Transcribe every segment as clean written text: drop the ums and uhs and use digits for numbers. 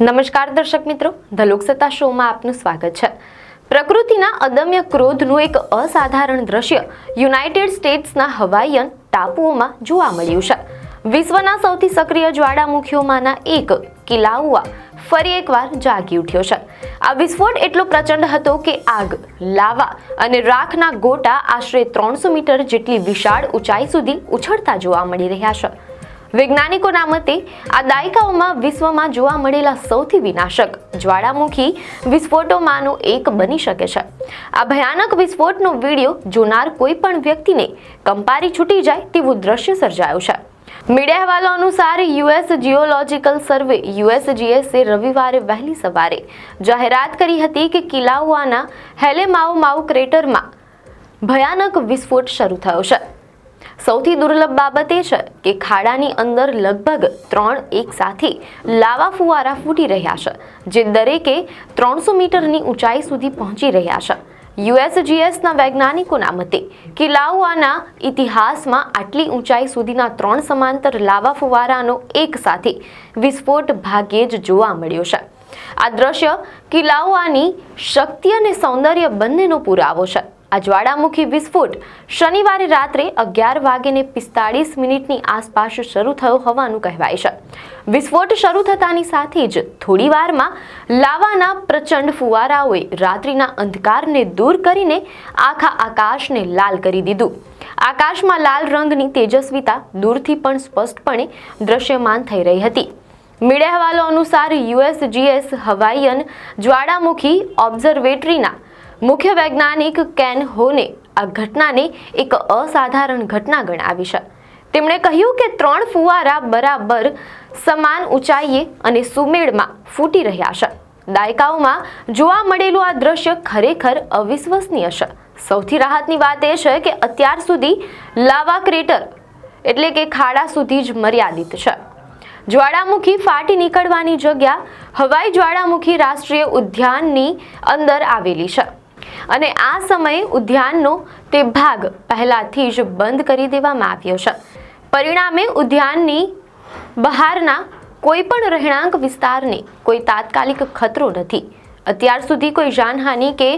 નમસ્કાર દર્શક મિત્રો, ધ લોકસત્તા શોમાં આપનું સ્વાગત છે। પ્રકૃતિના અદમ્ય ક્રોધનું એક અસાધારણ દ્રશ્ય યુનાઇટેડ સ્ટેટ્સના હવાઈયન ટાપુઓમાં જોવા મળ્યું છે। વિશ્વના સૌથી સક્રિય જ્વાળામુખીઓમાંના એક કિલાઉઆ ફરી એકવાર જાગી ઉઠ્યો છે। આ વિસ્ફોટ એટલો પ્રચંડ હતો કે આગ, લાવા અને રાખના ગોટા આશરે 300 મીટર જેટલી વિશાળ ઊંચાઈ સુધી ઉછળતા જોવા મળી રહ્યા છે। વૈજ્ઞાનિકોના મતે આ દાયકાઓમાં વિશ્વમાં જોવા મળેલા સૌથી વિનાશક જ્વાળામુખી વિસ્ફોટોમાંનો એક બની શકે છે। આ ભયાનક વિસ્ફોટનો વિડીયો જોનાર કોઈ પણ વ્યક્તિને કંપારી છૂટી જાય તેવું દ્રશ્ય સર્જાયું છે। મીડિયા અહેવાલો અનુસાર યુએસ જીઓલોજિકલ સર્વે USGS રવિવારે વહેલી સવારે જાહેરાત કરી હતી કે કિલાઉઆના હેલેમાઉમાઉ ક્રેટરમાં ભયાનક વિસ્ફોટ શરૂ થયો છે। સૌથી દુર્લભ બાબત એ છે કે ખાડાની અંદર લગભગ 3 એકસાથે લાવા ફુવારા ફૂટી રહ્યા છે, જે દરેકે 300 મીટરની ઊંચાઈ સુધી પહોંચી રહ્યા છે। USGSના વૈજ્ઞાનિકોના મતે કિલાઉઆના ઇતિહાસમાં આટલી ઊંચાઈ સુધીના 3 સમાંતર લાવા ફુવારાનો એક સાથે વિસ્ફોટ ભાગ્યે જ જોવા મળ્યો છે। આ દ્રશ્ય કિલાઉઆની શક્તિ અને સૌંદર્ય બંનેનો પુરાવો છે। આ જ્વાળામુખી વિસ્ફોટ શનિવારે રાત્રે 11:45 આસપાસ શરૂ થયો હોવાનું કહેવાય છે। વિસ્ફોટ શરૂ થતાની સાથે જ થોડી વારમાં લાવાના પ્રચંડ ફુવારાઓએ રાત્રિના અંધકારને દૂર કરીને આખા આકાશને લાલ કરી દીધું। આકાશમાં લાલ રંગની તેજસ્વીતા દૂરથી પણ સ્પષ્ટપણે દ્રશ્યમાન થઈ રહી હતી। મીડિયા અહેવાલો અનુસાર USGS હવાઈયન જ્વાળામુખી ઓબ્ઝર્વેટરીના મુખ્ય વૈજ્ઞાનિક કેન હોને આ ઘટનાને એક અસાધારણ ઘટના ગણાવી છે। તેમણે કહ્યું કે 3 ફુવારા બરાબર સમાન ઊંચાઈએ અને સુમેળમાં ફૂટી રહ્યા છે। દાયકાઓમાં જોવા મળેલું આ દ્રશ્ય ખરેખર અવિશ્વસનીય છે। સૌથી રાહતની વાત એ છે કે અત્યાર સુધી લાવા ક્રેટર એટલે કે ખાડા સુધી જ મર્યાદિત છે। જ્વાળામુખી ફાટી નીકળવાની જગ્યા હવાઈ જ્વાળામુખી રાષ્ટ્રીય ઉદ્યાનની અંદર આવેલી છે અને આ સમયે ઉદ્યાનનો તે ભાગ પહેલાથી જ બંધ કરી દેવામાં આવ્યો છે। પરિણામે ઉદ્યાનની બહારના કોઈ પણ રહેણાંક વિસ્તારને કોઈ તાત્કાલિક ખતરો નથી। અત્યાર સુધી કોઈ જાનહાનિ કે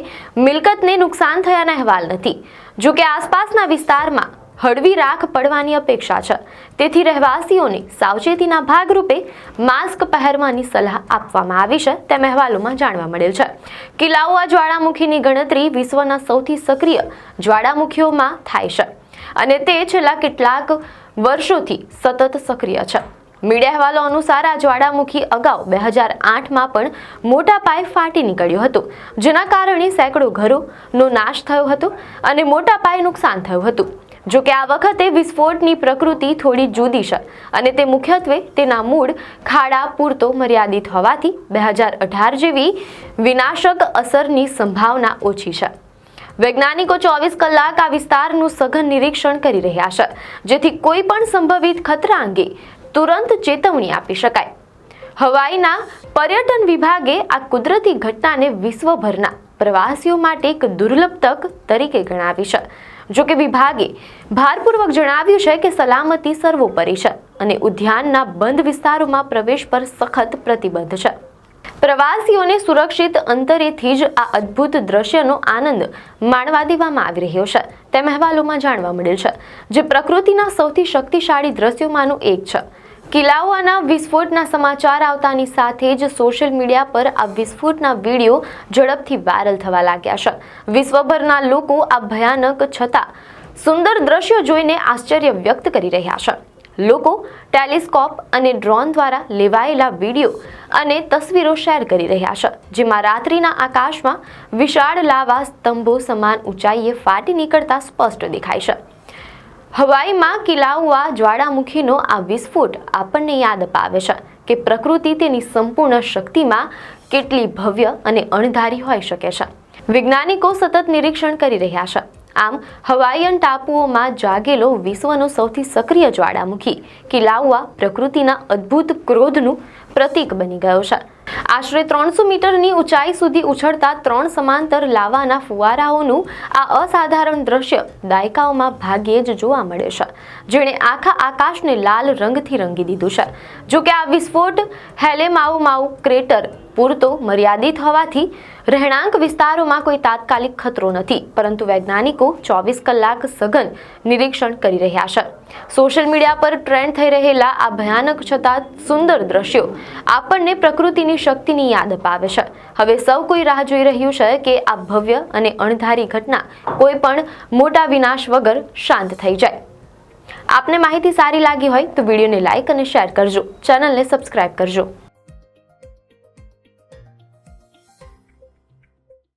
મિલકતને નુકસાન થયાના અહેવાલ નથી। જો કે આસપાસના વિસ્તારમાં હળવી રાખ પડવાની અપેક્ષા છે, તેથી રહેવાસીઓને સાવચેતીના ભાગરૂપે માસ્ક પહેરવાની સલાહ આપવામાં આવી છે, તેમ અહેવાલોમાં જાણવા મળેલ છે। કિલાઉઆ જ્વાળામુખીની ગણતરી વિશ્વના સૌથી સક્રિય જ્વાળામુખીઓમાં થાય છે અને તે છેલ્લા કેટલાક વર્ષોથી સતત સક્રિય છે। મીડિયા અહેવાલો અનુસાર આ જ્વાળામુખી અગાઉ 2008માં પણ મોટા પાયે ફાટી નીકળ્યો હતો, જેના કારણે સેંકડો ઘરોનો નાશ થયો હતો અને મોટા પાયે નુકસાન થયું હતું। જો કે આ વખતે વિસ્ફોટની પ્રકૃતિ થોડી જુદી છે અને તે મુખ્યત્વે તેના મૂળ ખાડા પૂરતો મર્યાદિત હોવાથી 2018 જેવી વિનાશક અસરની સંભાવના ઓછી છે। વૈજ્ઞાનિકો 24 કલાક આ વિસ્તારનું સઘન નિરીક્ષણ કરી રહ્યા છે, જેથી કોઈ પણ સંભવિત ખતરા અંગે તુરંત ચેતવણી આપી શકાય। હવાઈના પર્યટન વિભાગે આ કુદરતી ઘટનાને વિશ્વભરના પ્રવાસીઓ માટે એક દુર્લભ તક તરીકે ગણાવી છે। જો કે વિભાગે ભારપૂર્વક જણાવ્યું છે કે સલામતી સર્વોપરી છે અને ઉદ્યાનના બંધ વિસ્તારોમાં પ્રવેશ પર સખત પ્રતિબંધ છે। પ્રવાસીઓને સુરક્ષિત અંતરેથી જ આ અદ્ભુત દ્રશ્યનો આનંદ માણવા દેવામાં આવી રહ્યો છે, તેમ અહેવાલોમાં જાણવા મળેલ છે, જે પ્રકૃતિના સૌથી શક્તિશાળી દ્રશ્યોમાંનું એક છે। કિલાઉઆના વિસ્ફોટના સમાચાર આવતાની સાથે જ સોશિયલ મીડિયા પર આ વિસ્ફોટના વિડીયો ઝડપથી વાયરલ થવા લાગ્યા છે। વિશ્વભરના લોકો આ ભયાનક છતાં સુંદર દ્રશ્યો જોઈને આશ્ચર્ય વ્યક્ત કરી રહ્યા છે। લોકો ટેલિસ્કોપ અને ડ્રોન દ્વારા લેવાયેલા વિડીયો અને તસવીરો શેર કરી રહ્યા છે, જેમાં રાત્રિના આકાશમાં વિશાળ લાવા સ્તંભો સમાન ઊંચાઈએ ફાટી નીકળતા સ્પષ્ટ દેખાય છે। હવાઈમાં કિલાઉઆ જ્વાળામુખીનો આ વિસ્ફોટ આપણને યાદ અપાવે છે કે પ્રકૃતિ તેની સંપૂર્ણ શક્તિમાં કેટલી ભવ્ય અને અણધારી હોઈ શકે છે। વૈજ્ઞાનિકો સતત નિરીક્ષણ કરી રહ્યા છે। આમ હવાઈયન ટાપુઓમાં જાગેલો વિશ્વનો સૌથી સક્રિય જ્વાળામુખી કિલાઉઆ પ્રકૃતિના અદ્ભુત ક્રોધનું પ્રતીક બની ગયો છે। આશરે 300 મીટરની ઊંચાઈ સુધી ઉછળતા 3 સમાંતર લાવાના ફુવારાઓનું આ અસાધારણ દ્રશ્ય દાયકાઓમાં ભાગ્યે જ જોવા મળે છે, જેણે આખા આકાશને લાલ રંગથી રંગી દીધું છે. જોકે આ વિસ્ફોટ હેલેમાઉમાઉ ક્રેટર પૂરતો મર્યાદિત હોવાથી રહેણાંક વિસ્તારોમાં કોઈ તાત્કાલિક ખતરો નથી, પરંતુ વૈજ્ઞાનિકો 24 કલાક સઘન નિરીક્ષણ કરી રહ્યા છે. સોશિયલ મીડિયા પર ટ્રેન્ડ થઈ રહેલા આ ભયાનક છતાં સુંદર દ્રશ્યો આપણને પ્રકૃતિની શક્તિની યાદ અપાવે છે. હવે સૌ કોઈ રાહ જોઈ રહ્યું છે કે આ ભવ્ય અને અણધારી ઘટના કોઈ પણ મોટા વિનાશ વગર શાંત થઈ જાય. આપને માહિતી સારી લાગી હોય તો વિડીયોને લાઈક અને શેર કરજો, ચેનલને સબસ્ક્રાઇબ કરજો.